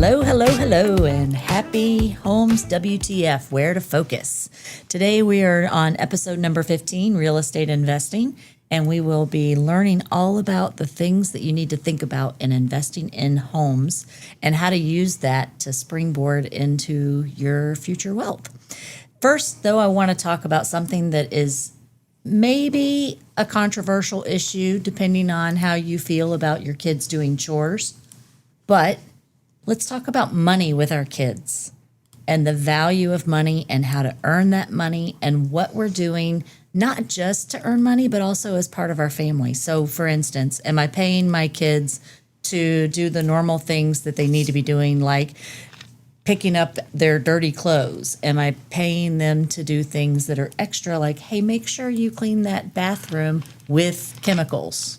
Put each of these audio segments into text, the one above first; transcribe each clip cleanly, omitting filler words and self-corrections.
Hello, hello, hello, and happy homes WTF, where to focus. Today we are on episode number 15, real estate investing, and we will be learning all about the things that you need to think about in investing in homes and how to use that to springboard into your future wealth. First, though, I want to talk about something that is maybe a controversial issue depending on how you feel about your kids doing chores, but let's talk about money with our kids and the value of money and how to earn that money and what we're doing, not just to earn money, but also as part of our family. So, for instance, am I paying my kids to do the normal things that they need to be doing, like picking up their dirty clothes? Am I paying them to do things that are extra, like, hey, make sure you clean that bathroom with chemicals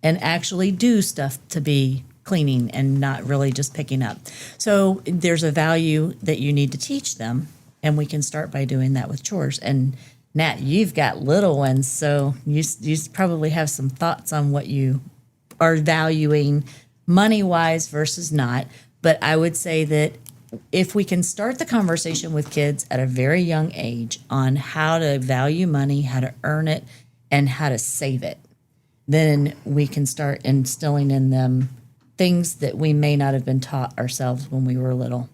and actually do stuff to be cleaning and not really just picking up? So there's a value that you need to teach them, and we can start by doing that with chores. And Nat, you've got little ones, so you probably have some thoughts on what you are valuing money-wise versus not. But I would say that if we can start the conversation with kids at a very young age on how to value money, how to earn it, and how to save it, then we can start instilling in them things that we may not have been taught ourselves when we were little.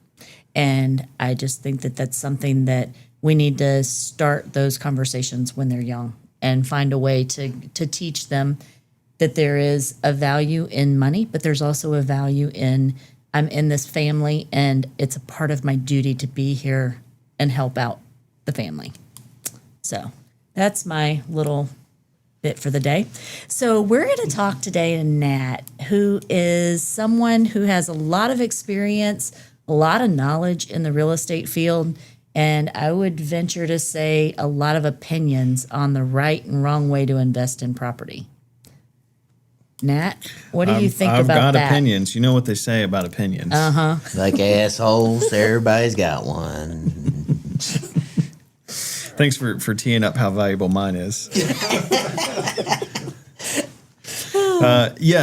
And I just think that that's something that we need to start those conversations when they're young and find a way to teach them that there is a value in money, but there's also a value in, I'm in this family and it's a part of my duty to be here and help out the family. So that's my little bit for the day. So we're going to talk today to Nat, who is someone who has a lot of experience, a lot of knowledge in the real estate field, and I would venture to say a lot of opinions on the right and wrong way to invest in property. Nat, what do you think about that? I've got opinions. You know what they say about opinions. Uh-huh. Like assholes, everybody's got one. Thanks for teeing up how valuable mine is.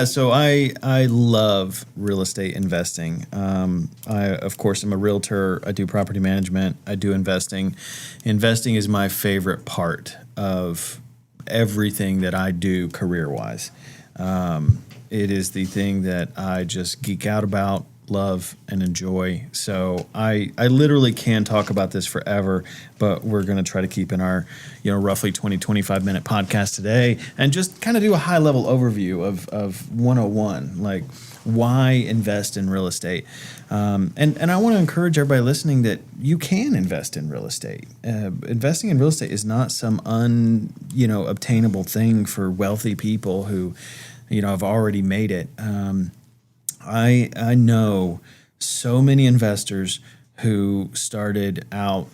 So I love real estate investing. I, of course, am a realtor. I do property management. I do investing. Investing is my favorite part of everything that I do career-wise. It is the thing that I just geek out about, love, and enjoy. So I literally can talk about this forever, but we're going to try to keep in our, roughly 20-25 minute podcast today and just kind of do a high level overview of 101, like why invest in real estate. And I want to encourage everybody listening that you can invest in real estate. Investing in real estate is not some obtainable thing for wealthy people who, have already made it. I know so many investors who started out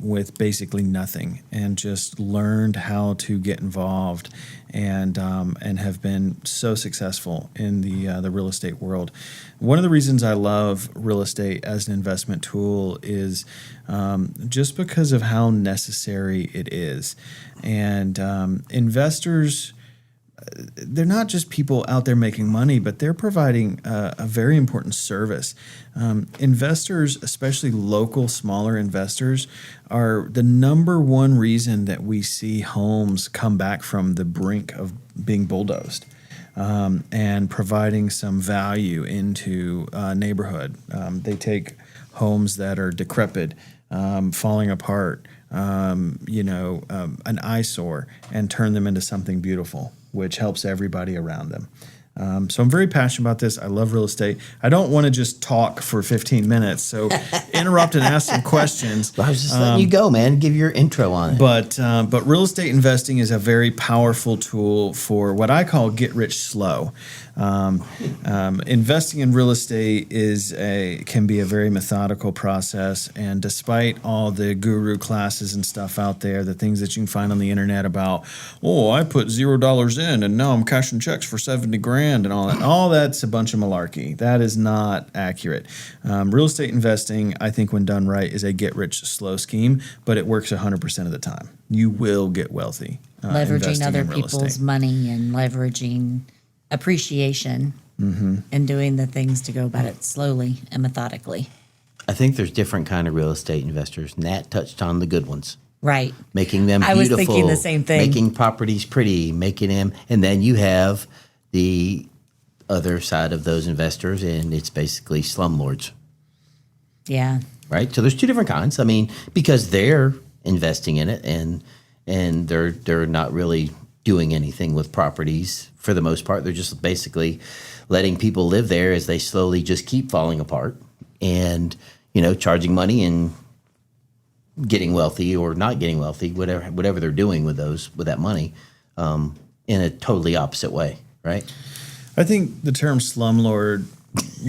with basically nothing and just learned how to get involved and have been so successful in the real estate world. One of the reasons I love real estate as an investment tool is just because of how necessary it is. And investors, they're not just people out there making money, but they're providing a very important service. Investors, especially local, smaller investors, are the number one reason that we see homes come back from the brink of being bulldozed and providing some value into a neighborhood. They take homes that are decrepit, falling apart, an eyesore, and turn them into something beautiful, which helps everybody around them. So I'm very passionate about this. I love real estate. I don't want to just talk for 15 minutes, so interrupt and ask some questions. I was just letting you go, man. Give your intro on it. But real estate investing is a very powerful tool for what I call get rich slow. Investing in real estate can be a very methodical process, and despite all the guru classes and stuff out there, the things that you can find on the internet about, I put $0 in and now I'm cashing checks for $70,000 and all that's a bunch of malarkey. That is not accurate. Real estate investing, I think, when done right, is a get rich slow scheme, but it works 100% of the time. You will get wealthy. Leveraging other people's money and leveraging appreciation and doing the things to go about it slowly and methodically. I think there's different kind of real estate investors. Nat touched on the good ones. Right. Making them I beautiful. was thinking the same thing. Making properties pretty, making them. And then you have the other side of those investors, and it's basically slumlords. Yeah. Right? So there's two different kinds. I mean, because they're investing in it and they're not really doing anything with properties for the most part. They're just basically letting people live there as they slowly just keep falling apart and, charging money and getting wealthy or not getting wealthy, whatever they're doing with that money, in a totally opposite way, right? I think the term slumlord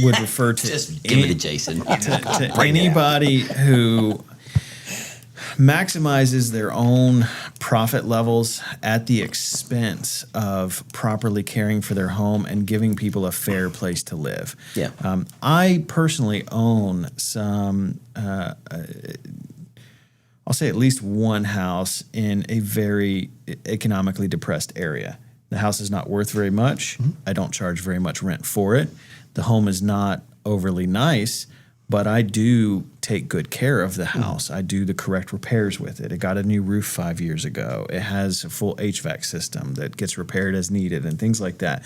would refer to Just give it to Jason. to anybody who maximizes their own profit levels at the expense of properly caring for their home and giving people a fair place to live. Yeah. I personally own some, I'll say at least one house in a very economically depressed area. The house is not worth very much. I don't charge very much rent for it. The home is not overly nice, but I do take good care of the house. I do the correct repairs with it. It got a new roof 5 years ago. It has a full HVAC system that gets repaired as needed and things like that.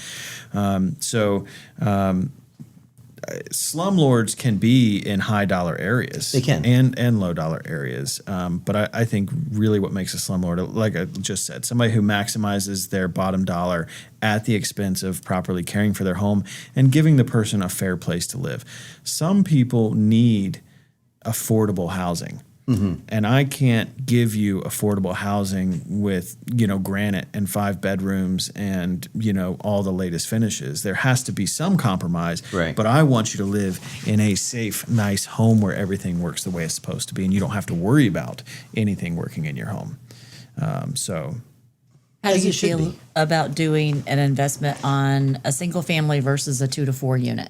Slumlords can be in high dollar areas. They can. And low dollar areas. But I think really what makes a slumlord, like I just said, somebody who maximizes their bottom dollar at the expense of properly caring for their home and giving the person a fair place to live. Some people need affordable housing. And I can't give you affordable housing with, granite and 5 bedrooms and, all the latest finishes. There has to be some compromise. Right. But I want you to live in a safe, nice home where everything works the way it's supposed to be and you don't have to worry about anything working in your home. How do As you it should feel be. about doing an investment on a single family versus a 2 to 4 unit?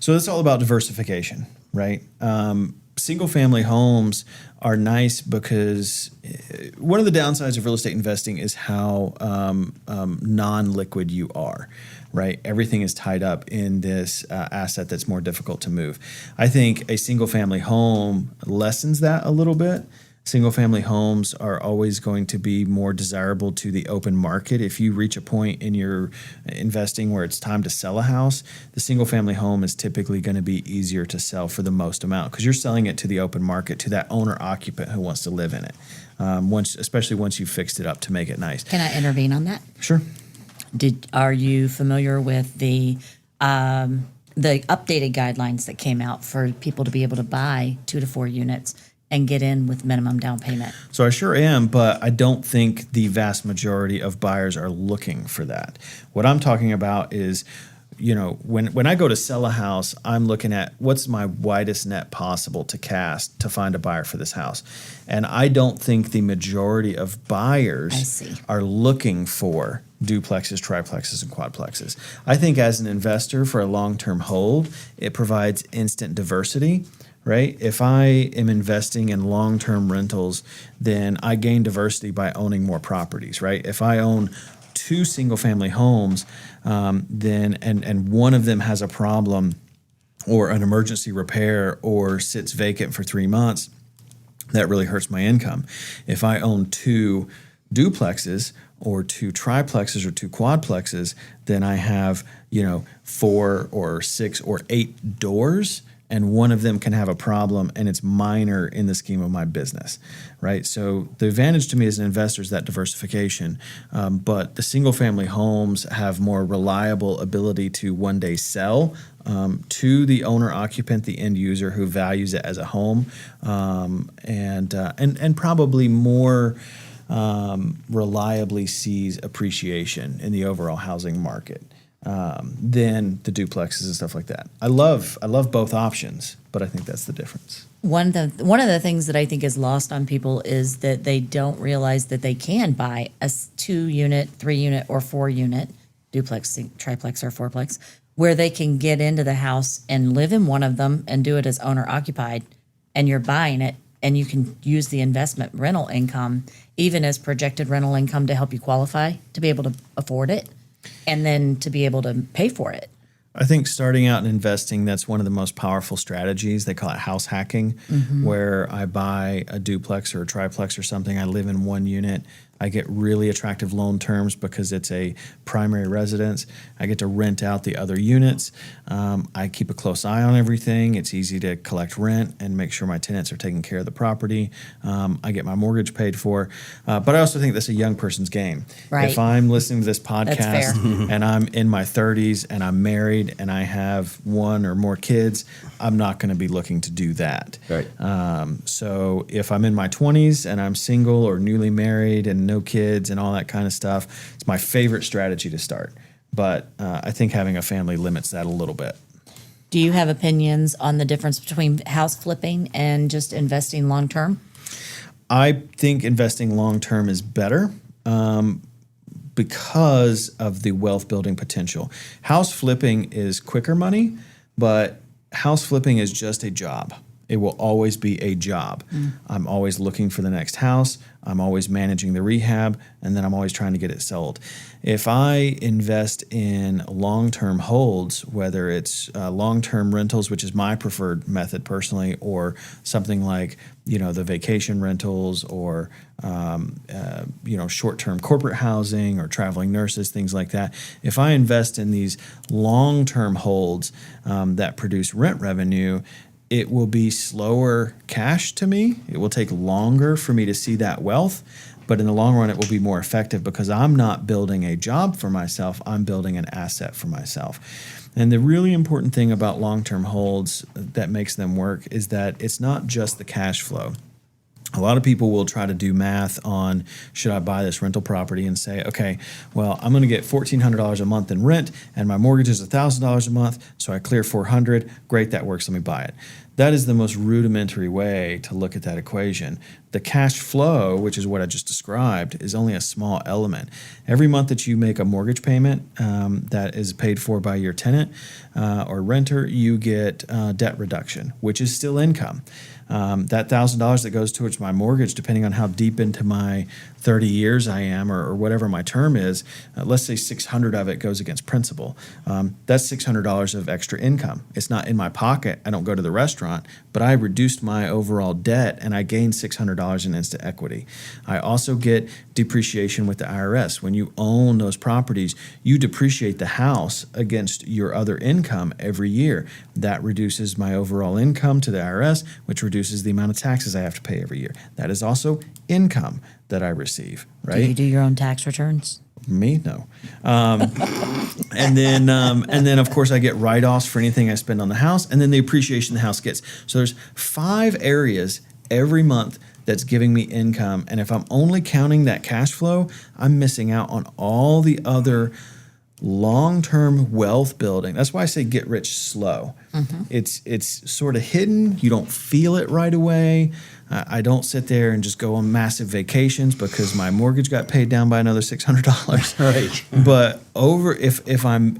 So it's all about diversification, right? Single family homes are nice because one of the downsides of real estate investing is how non-liquid you are, right? Everything is tied up in this asset that's more difficult to move. I think a single family home lessens that a little bit. Single family homes are always going to be more desirable to the open market. If you reach a point in your investing where it's time to sell a house, the single family home is typically going to be easier to sell for the most amount because you're selling it to the open market, to that owner occupant who wants to live in it. Especially once you've fixed it up to make it nice. Can I intervene on that? Sure. Are you familiar with the updated guidelines that came out for people to be able to buy 2 to 4 units and get in with minimum down payment? So I sure am, but I don't think the vast majority of buyers are looking for that. What I'm talking about is, when I go to sell a house, I'm looking at what's my widest net possible to cast to find a buyer for this house. And I don't think the majority of buyers are looking for duplexes, triplexes, and quadplexes. I think as an investor for a long-term hold, it provides instant diversity. Right? If I am investing in long-term rentals, then I gain diversity by owning more properties, right? If I own 2 single-family homes, then one of them has a problem or an emergency repair or sits vacant for 3 months, that really hurts my income. If I own 2 duplexes or 2 triplexes or 2 quadplexes, then I have, 4 or 6 or 8 doors, and one of them can have a problem and it's minor in the scheme of my business, right? So the advantage to me as an investor is that diversification, but the single family homes have more reliable ability to one day sell to the owner occupant, the end user who values it as a home, and probably more reliably sees appreciation in the overall housing market than the duplexes and stuff like that. I love both options, but I think that's the difference. One of the things that I think is lost on people is that they don't realize that they can buy a 2 unit, 3 unit, or 4 unit duplex, triplex, or fourplex, where they can get into the house and live in one of them and do it as owner occupied, and you're buying it, and you can use the investment rental income even as projected rental income to help you qualify to be able to afford it and then to be able to pay for it. I think starting out in investing, that's one of the most powerful strategies. They call it house hacking, where I buy a duplex or a triplex or something. I live in one unit. I get really attractive loan terms because it's a primary residence. I get to rent out the other units. I keep a close eye on everything. It's easy to collect rent and make sure my tenants are taking care of the property. I get my mortgage paid for. But I also think that's a young person's game. Right. If I'm listening to this That's podcast fair. and I'm in my 30s and I'm married and I have one or more kids, I'm not going to be looking to do that. Right. So if I'm in my 20s and I'm single or newly married and no kids and all that kind of stuff, it's my favorite strategy to start. But I think having a family limits that a little bit. Do you have opinions on the difference between house flipping and just investing long term? I think investing long term is better because of the wealth building potential. House flipping is quicker money, but house flipping is just a job. It will always be a job. I'm always looking for the next house. I'm always managing the rehab, and then I'm always trying to get it sold. If I invest in long-term holds, whether it's long-term rentals, which is my preferred method personally, or something like the vacation rentals, or short-term corporate housing or traveling nurses, things like that. If I invest in these long-term holds that produce rent revenue, it will be slower cash to me. It will take longer for me to see that wealth, but in the long run, it will be more effective because I'm not building a job for myself. I'm building an asset for myself. And the really important thing about long-term holds that makes them work is that it's not just the cash flow. A lot of people will try to do math on, should I buy this rental property, and say, okay, well, I'm going to get $1,400 a month in rent and my mortgage is $1,000 a month, so I clear $400. Great, that works. Let me buy it. That is the most rudimentary way to look at that equation. The cash flow, which is what I just described, is only a small element. Every month that you make a mortgage payment that is paid for by your tenant or renter, you get debt reduction, which is still income. That $1,000 that goes towards my mortgage, depending on how deep into my 30 years I am or whatever my term is, let's say 600 of it goes against principal. That's $600 of extra income. It's not in my pocket. I don't go to the restaurant, but I reduced my overall debt and I gained $600 in instant equity. I also get depreciation with the IRS. When you own those properties, you depreciate the house against your other income every year. That reduces my overall income to the IRS, which reduces the amount of taxes I have to pay every year. That is also income that I receive, right? Do you do your own tax returns? Me? No. And then of course I get write-offs for anything I spend on the house, and then the appreciation the house gets. So there's 5 areas every month that's giving me income. And if I'm only counting that cash flow, I'm missing out on all the other long-term wealth building. That's why I say get rich slow. It's sort of hidden. You don't feel it right away. I don't sit there and just go on massive vacations because my mortgage got paid down by another $600. Right. But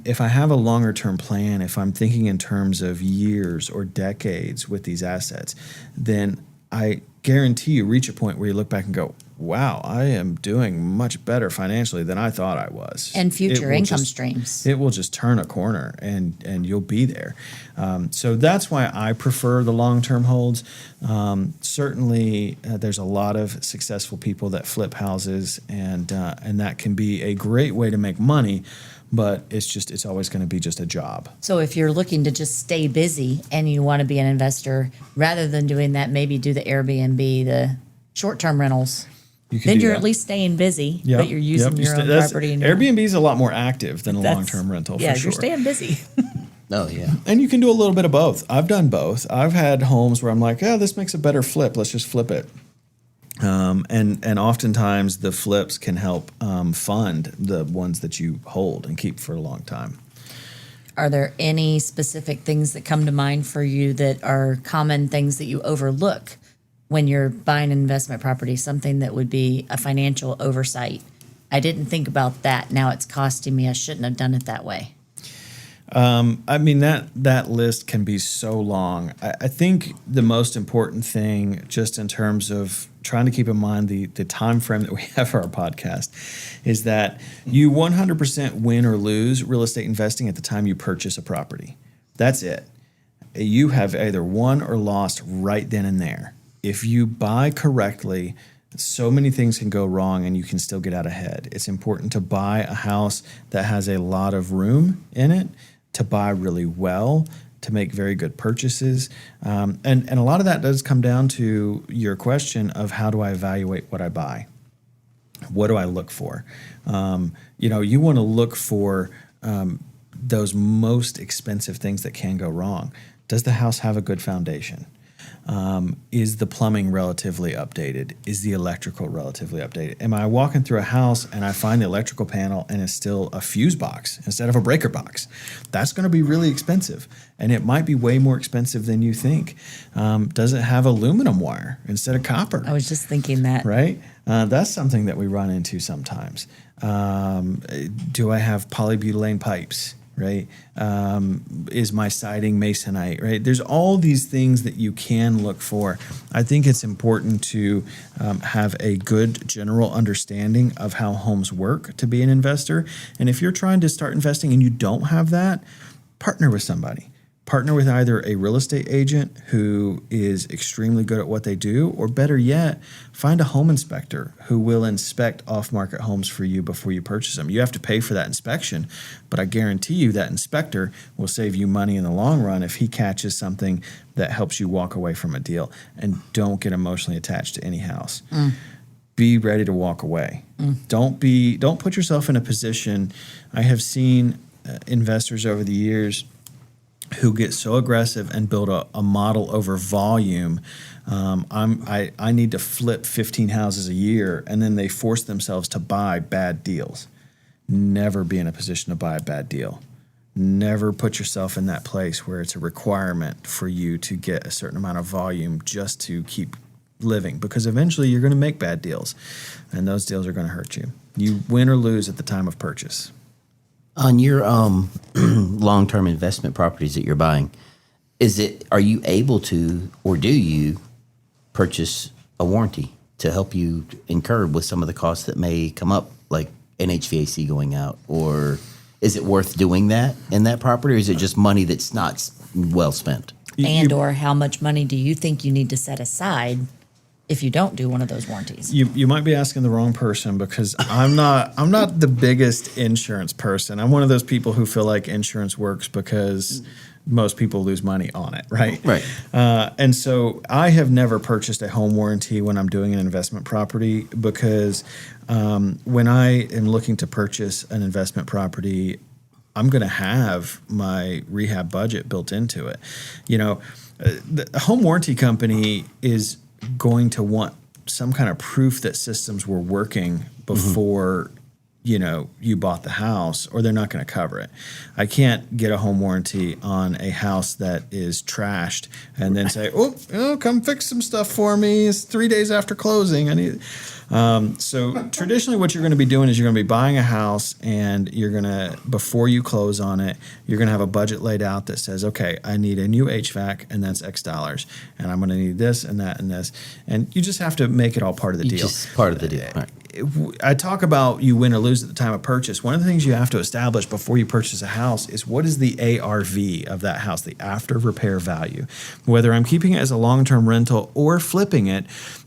if I have a longer term plan, if I'm thinking in terms of years or decades with these assets, then I guarantee you reach a point where you look back and go, wow, I am doing much better financially than I thought I was. And future income streams. It will just turn a corner and you'll be there. So that's why I prefer the long-term holds. Certainly, there's a lot of successful people that flip houses, and that can be a great way to make money, but it's always going to be just a job. So if you're looking to just stay busy and you want to be an investor, rather than doing that, maybe do the Airbnb, the short-term rentals. Then you're at least staying busy, but you're using your own property. Airbnb is a lot more active than a long-term rental, for sure. Yeah, you're staying busy. Oh, yeah. And you can do a little bit of both. I've done both. I've had homes where I'm like, oh, this makes a better flip. Let's just flip it. And oftentimes the flips can help fund the ones that you hold and keep for a long time. Are there any specific things that come to mind for you that are common things that you overlook when you're buying an investment property, something that would be a financial oversight? I didn't think about that. Now it's costing me. I shouldn't have done it that way. I mean, that list can be so long. I think the most important thing, just in terms of trying to keep in mind the time frame that we have for our podcast, is that you 100% win or lose real estate investing at the time you purchase a property. That's it. You have either won or lost right then and there. If you buy correctly, so many things can go wrong and you can still get out ahead. It's important to buy a house that has a lot of room in it, to buy really well, to make very good purchases. And a lot of that does come down to your question of how do I evaluate what I buy? What do I look for? You want to look for those most expensive things that can go wrong. Does the house have a good foundation? Is the plumbing relatively updated? Is the electrical relatively updated? Am I walking through a house and I find the electrical panel and it's still a fuse box instead of a breaker box? That's going to be really expensive, and it might be way more expensive than you think. Does it have aluminum wire instead of copper? I was just thinking that. Right? That's something that we run into sometimes. Do I have polybutylene pipes? Right? Is my siding masonite? Right? There's all these things that you can look for. I think it's important to have a good general understanding of how homes work to be an investor. And if you're trying to start investing and you don't have that, partner with somebody. Partner with either a real estate agent who is extremely good at what they do, or better yet, find a home inspector who will inspect off-market homes for you before you purchase them. You have to pay for that inspection, but I guarantee you that inspector will save you money in the long run if he catches something that helps you walk away from a deal. And don't get emotionally attached to any house. Be ready to walk away. Don't put yourself in a position. I have seen investors over the years who get so aggressive and build a model over volume. I need to flip 15 houses a year, and then they force themselves to buy bad deals. Never be in a position to buy a bad deal. Never put yourself in that place where it's a requirement for you to get a certain amount of volume just to keep living, because eventually you're going to make bad deals, and those deals are going to hurt you. You win or lose at the time of purchase. On your long-term investment properties that you're buying, are you able to, or do you purchase a warranty to help you incur with some of the costs that may come up, like an HVAC going out? Or is it worth doing that in that property, or is it just money that's not well spent? Or how much money do you think you need to set aside if you don't do one of those warranties? You might be asking the wrong person, because I'm not the biggest insurance person. I'm one of those people who feel like insurance works because most people lose money on it, right? Right. And so I have never purchased a home warranty when I'm doing an investment property, because when I am looking to purchase an investment property, I'm going to have my rehab budget built into it. The home warranty company is going to want some kind of proof that systems were working before you bought the house, or they're not going to cover it. I can't get a home warranty on a house that is trashed and then say, come fix some stuff for me. It's 3 days after closing. I need. So traditionally what you're going to be doing is you're going to be buying a house, and you're going to, before you close on it, you're going to have a budget laid out that says, okay, I need a new HVAC, and that's X dollars, and I'm going to need this and that and this. And you just have to make it all part of the deal. Just part of the deal. Right. I talk about you win or lose at the time of purchase. One of the things you have to establish before you purchase a house is, what is the ARV of that house, the after repair value? Whether I'm keeping it as a long-term rental or flipping it,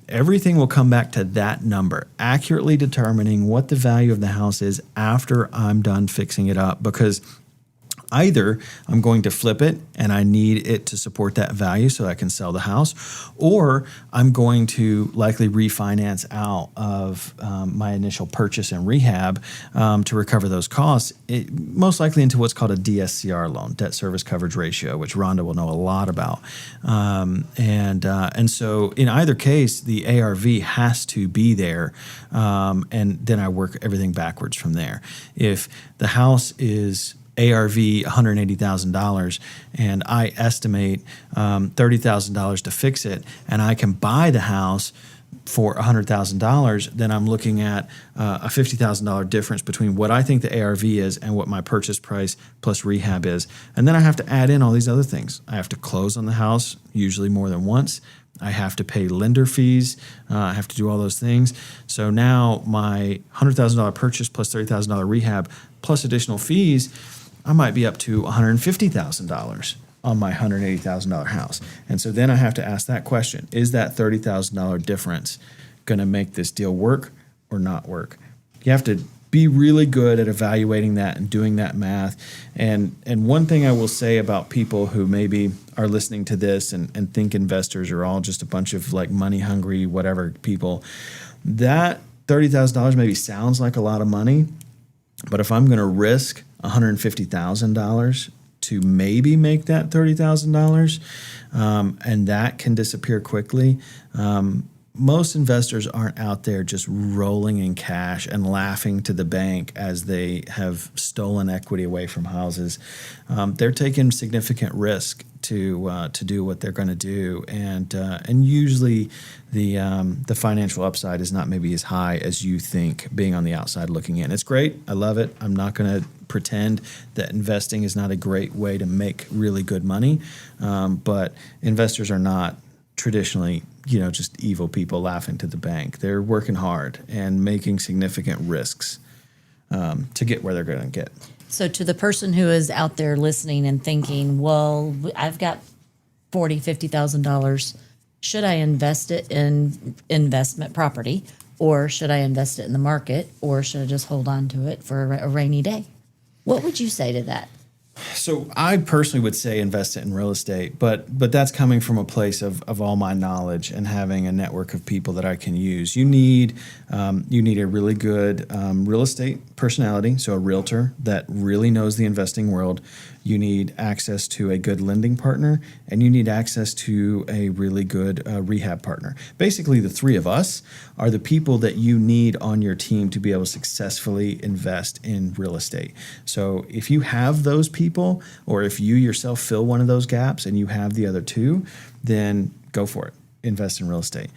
everything will come back to that number, accurately determining what the value of the house is after I'm done fixing it up. Because either I'm going to flip it and I need it to support that value so I can sell the house, or I'm going to likely refinance out of my initial purchase and rehab to recover those costs, most likely into what's called a DSCR loan, debt service coverage ratio, which Rhonda will know a lot about. And so in either case, the ARV has to be there, and then I work everything backwards from there. If the house is ARV $180,000 and I estimate $30,000 to fix it, and I can buy the house for $100,000, then I'm looking at a $50,000 difference between what I think the ARV is and what my purchase price plus rehab is. And then I have to add in all these other things. I have to close on the house, usually more than once, I have to pay lender fees. I have to do all those things. So now my $100,000 purchase plus $30,000 rehab plus additional fees, I might be up to $150,000 on my $180,000 house. And so then I have to ask that question, is that $30,000 difference going to make this deal work or not work? You have to be really good at evaluating that and doing that math. And one thing I will say about people who maybe are listening to this and think investors are all just a bunch of like money hungry, whatever people, that $30,000 maybe sounds like a lot of money, but if I'm going to risk $150,000 to maybe make that $30,000, and that can disappear quickly, most investors aren't out there just rolling in cash and laughing to the bank as they have stolen equity away from houses. They're taking significant risk to do what they're going to do, and usually the financial upside is not maybe as high as you think being on the outside looking in. It's great. I love it. I'm not going to pretend that investing is not a great way to make really good money, but investors are not traditionally, just evil people laughing to the bank. They're working hard and making significant risks to get where they're going to get. So to the person who is out there listening and thinking, well, I've got $40,000, $50,000. Should I invest it in investment property, or should I invest it in the market, or should I just hold on to it for a rainy day? What would you say to that? So I personally would say invest it in real estate, but that's coming from a place of all my knowledge and having a network of people that I can use. You need a really good real estate personality, so a realtor that really knows the investing world. You need access to a good lending partner, and you need access to a really good rehab partner. Basically, the three of us are the people that you need on your team to be able to successfully invest in real estate. So if you have those people, or if you yourself fill one of those gaps and you have the other two, then go for it. Invest in real estate.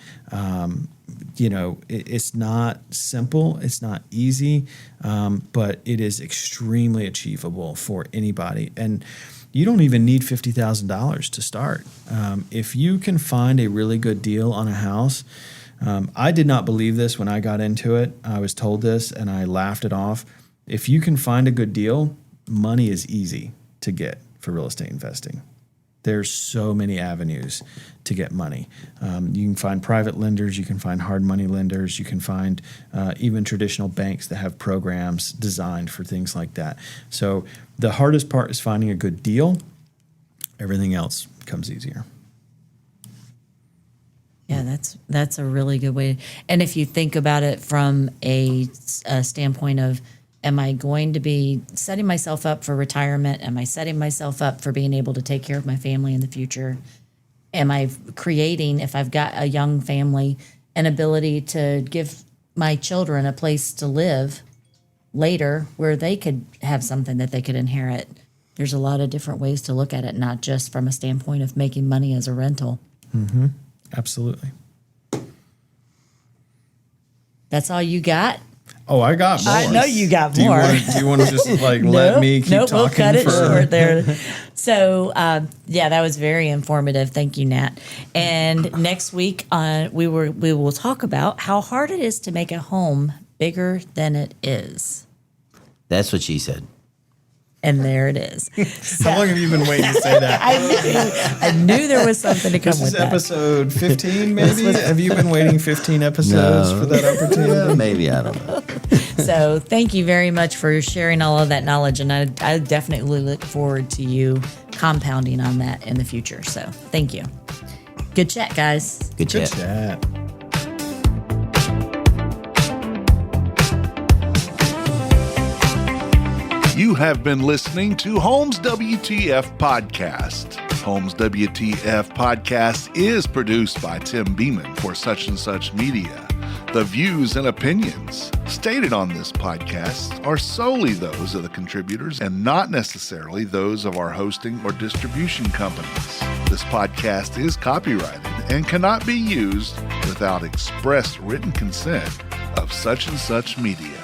It's not simple, it's not easy, but it is extremely achievable for anybody. And you don't even need $50,000 to start. If you can find a really good deal on a house, I did not believe this when I got into it. I was told this and I laughed it off. If you can find a good deal, money is easy to get for real estate investing. There's so many avenues to get money. You can find private lenders, you can find hard money lenders, you can find even traditional banks that have programs designed for things like that. So the hardest part is finding a good deal. Everything else comes easier. Yeah, that's a really good way. And if you think about it from a standpoint of, am I going to be setting myself up for retirement? Am I setting myself up for being able to take care of my family in the future? Am I creating, if I've got a young family, an ability to give my children a place to live later where they could have something that they could inherit? There's a lot of different ways to look at it, not just from a standpoint of making money as a rental. Mm-hmm. Absolutely. That's all you got? Oh, I got more. I know you got more. Do you want to just let me keep talking? We'll cut it short there. So, that was very informative. Thank you, Nat. And next week, we will talk about how hard it is to make a home bigger than it is. That's what she said. And there it is. How long have you been waiting to say that? I knew there was something to come with that. This is episode 15, maybe? Have you been waiting 15 episodes for that opportunity? Yeah, maybe, I don't know. So thank you very much for sharing all of that knowledge. And I definitely look forward to you compounding on that in the future. So thank you. Good chat, guys. Good chat. Good chat. You have been listening to Holmes WTF Podcast. Holmes WTF Podcast is produced by Tim Beeman for Such and Such Media. The views and opinions stated on this podcast are solely those of the contributors and not necessarily those of our hosting or distribution companies. This podcast is copyrighted and cannot be used without express written consent of Such and Such Media.